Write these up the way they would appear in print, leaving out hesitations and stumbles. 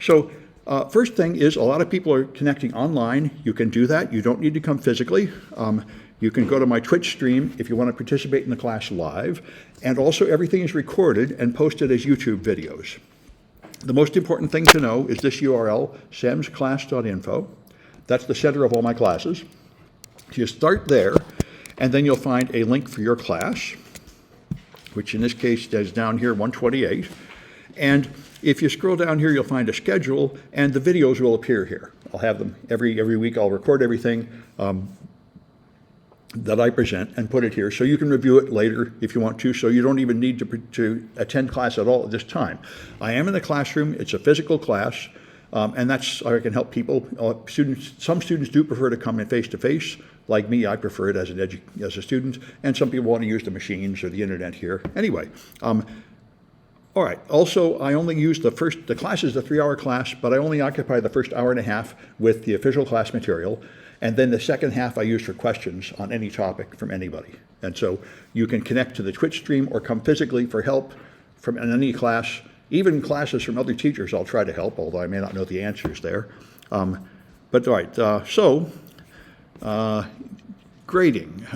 So first thing is a lot of people are connecting online. You can do that. You don't need to come physically. You can go to my Twitch stream if you want to participate in the class live. And also everything is recorded and posted as YouTube videos. The most important thing to know is this URL, semsclass.info. That's the center of all my classes. So you start there, and then you'll find a link for your class, which in this case is down here, 128. And if you scroll down here, you'll find a schedule, and the videos will appear here. I'll have them every week. I'll record everything that I present and put it here, so you can review it later if you want to, so you don't even need to attend class at all at this time. I am in the classroom. It's a physical class, and that's how I can help people. Some students do prefer to come in face-to-face. Like me, I prefer it as a student, and some people want to use the machines or the internet here. Anyway, all right. Also, I only use the class is a 3-hour class, but I only occupy the first hour and a half with the official class material. And then the second half I use for questions on any topic from anybody. And so you can connect to the Twitch stream or come physically for help from any class. Even classes from other teachers I'll try to help, although I may not know the answers there. But all right, grading.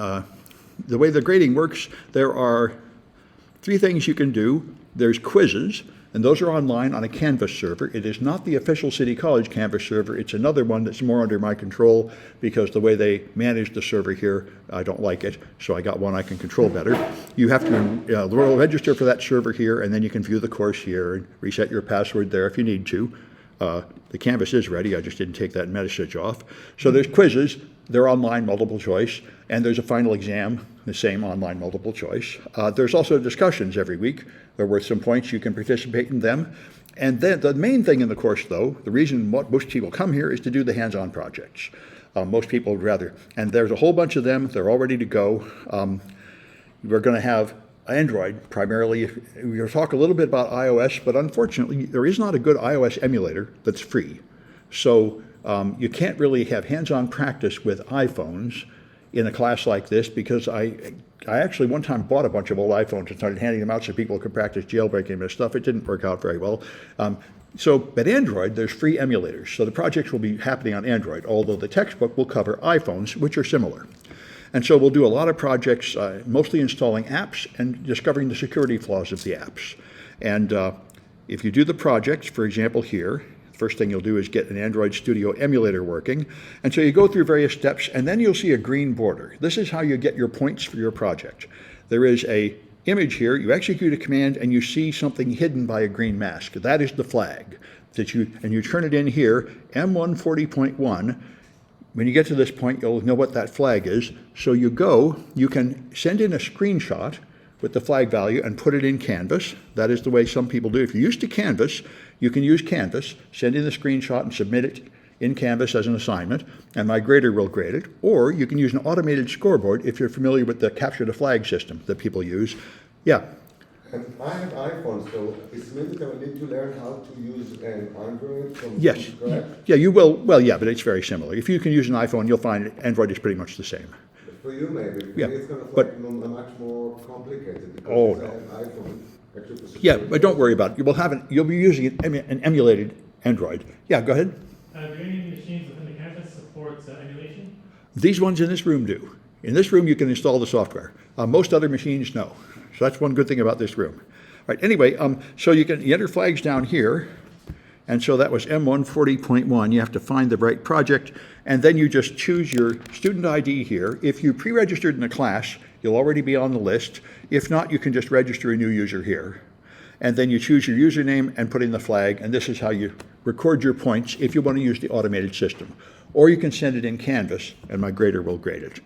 The way the grading works, there are 3 things you can do. There's quizzes, and those are online on a Canvas server. It is not the official City College Canvas server. It's another one that's more under my control because the way they manage the server here, I don't like it. So I got one I can control better. You have to register for that server here, and then you can view the course here and reset your password there if you need to. The Canvas is ready. I just didn't take that message off. So there's quizzes. They're online multiple choice, and there's a final exam, the same online multiple choice. There's also discussions every week. There were some points you can participate in them. And then the main thing in the course, though, the reason most people come here is to do the hands-on projects. Most people would rather. And there's a whole bunch of them. They're all ready to go. We're going to have Android primarily. We'll talk a little bit about iOS, but unfortunately, there is not a good iOS emulator that's free. So you can't really have hands-on practice with iPhones in a class like this because I actually one time bought a bunch of old iPhones and started handing them out so people could practice jailbreaking and stuff. It didn't work out very well. But Android, there's free emulators. So the projects will be happening on Android, although the textbook will cover iPhones, which are similar. And so we'll do a lot of projects, mostly installing apps and discovering the security flaws of the apps. And if you do the projects, for example here, first thing you'll do is get an Android Studio emulator working. And so you go through various steps, and then you'll see a green border. This is how you get your points for your project. There is a image here. You execute a command, and you see something hidden by a green mask. That is the flag. And you turn it in here, M140.1. When you get to this point, you'll know what that flag is. So you can send in a screenshot with the flag value and put it in Canvas. That is the way some people do. If you're used to Canvas, you can use Canvas, send in the screenshot and submit it in Canvas as an assignment, and my grader will grade it. Or you can use an automated scoreboard if you're familiar with the capture the flag system that people use. Yeah. And I have iPhone, so it's meant that I need to learn how to use an Android from Yes. scratch? Yeah, you will. Well, yeah, but it's very similar. If you can use an iPhone, you'll find Android is pretty much the same. For you, maybe. For Yeah, me, it's kind of but- like much more complicated because Oh, it's no. an iPhone. Actually, it's a Yeah, secure- but don't worry about it. You'll be using an emulated Android. Yeah, go ahead. Do any machines within the campus support emulation? These ones in this room do. In this room, you can install the software. Most other machines, no. So that's one good thing about this room. All right, anyway, so you enter flags down here, and so that was M140.1. You have to find the right project, and then you just choose your student ID here. If you pre-registered in the class, you'll already be on the list. If not, you can just register a new user here. And then you choose your username and put in the flag, and this is how you record your points if you want to use the automated system. Or you can send it in Canvas, and my grader will grade it.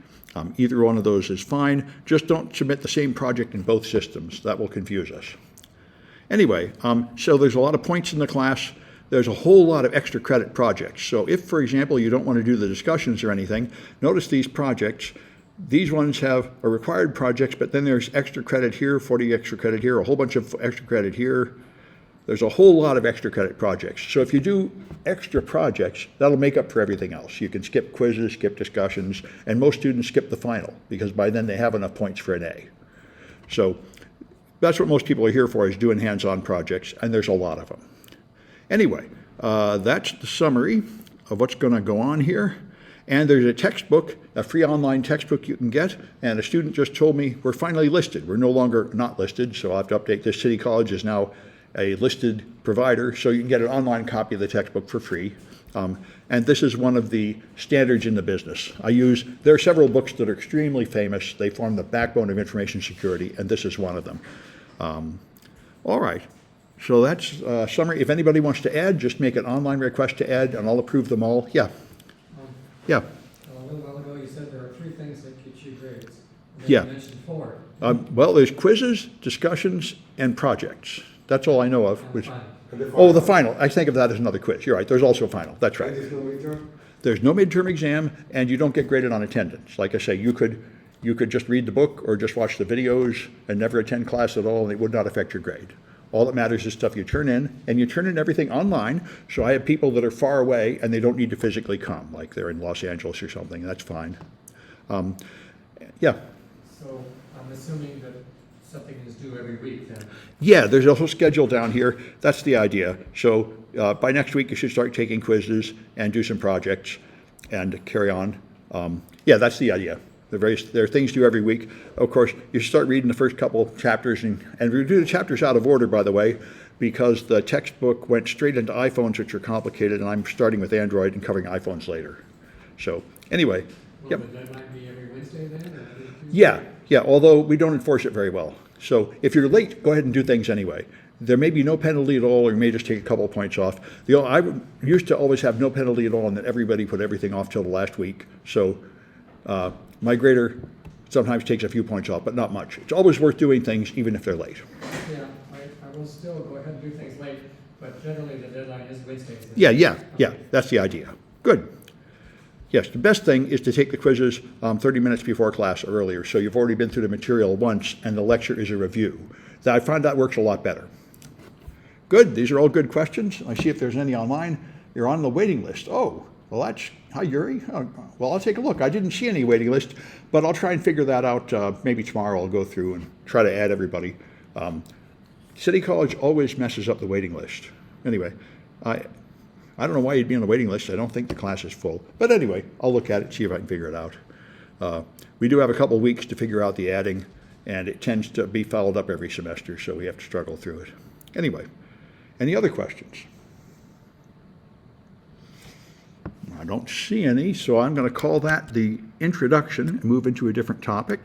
Either one of those is fine. Just don't submit the same project in both systems. That will confuse us. Anyway, so there's a lot of points in the class. There's a whole lot of extra credit projects. So if, for example, you don't want to do the discussions or anything, notice these projects. These ones are required projects, but then there's extra credit here, 40 extra credit here, a whole bunch of extra credit here. There's a whole lot of extra credit projects. So if you do extra projects, that'll make up for everything else. You can skip quizzes, skip discussions, and most students skip the final because by then they have enough points for an A. So that's what most people are here for, is doing hands-on projects, and there's a lot of them. Anyway, That's the summary of what's going to go on here. And there's a textbook, a free online textbook you can get. And a student just told me we're finally listed. We're no longer not listed, so I'll have to update this. City College is now a listed provider, so you can get an online copy of the textbook for free. And this is one of the standards in the business. There are several books that are extremely famous. They form the backbone of information security, and this is one of them. All right. So that's a summary. If anybody wants to add, just make an online request to add, and I'll approve them all. Yeah. Yeah. A little while ago, you said there are 3 things that get you grades. And then Yeah. You mentioned 4. Well, there's quizzes, discussions, and projects. That's all I know of. And Which, final. And the oh, the final. I think of that as another quiz. You're right. There's also a final. That's And right. there's no midterm? There's no midterm exam, and you don't get graded on attendance. Like I say, you could just read the book or just watch the videos and never attend class at all, and it would not affect your grade. All that matters is stuff you turn in, and you turn in everything online. So I have people that are far away, and they don't need to physically come, like they're in Los Angeles or something. That's fine. Yeah. So I'm assuming that something is due every week then. Yeah, there's a whole schedule down here. That's the idea. So by next week, you should start taking quizzes and do some projects and carry on. Yeah, that's the idea. There are things due every week. Of course, you start reading the first couple chapters, and we do the chapters out of order, by the way, because the textbook went straight into iPhones, which are complicated, and I'm starting with Android and covering iPhones later. So anyway, Will yep. the deadline be every Wednesday then? Or every Tuesday? Yeah, although we don't enforce it very well. So if you're late, go ahead and do things anyway. There may be no penalty at all, or you may just take a couple of points off. I used to always have no penalty at all, and then everybody put everything off till the last week. So my grader sometimes takes a few points off, but not much. It's always worth doing things, even if they're late. Yeah, I will still go ahead and do things late, but generally the deadline is Wednesdays. then. Yeah, that's the idea. Good. Yes, the best thing is to take the quizzes 30 minutes before class or earlier, so you've already been through the material once, and the lecture is a review. I find that works a lot better. Good, these are all good questions. I see if there's any online. You're on the waiting list. Oh, well hi Yuri. Oh, well, I'll take a look. I didn't see any waiting list, but I'll try and figure that out. Maybe tomorrow I'll go through and try to add everybody. City College always messes up the waiting list. Anyway, I don't know why you'd be on the waiting list. I don't think the class is full. But anyway, I'll look at it, see if I can figure it out. We do have a couple weeks to figure out the adding, and it tends to be followed up every semester, so we have to struggle through it. Anyway, any other questions? I don't see any, so I'm going to call that the introduction and move into a different topic.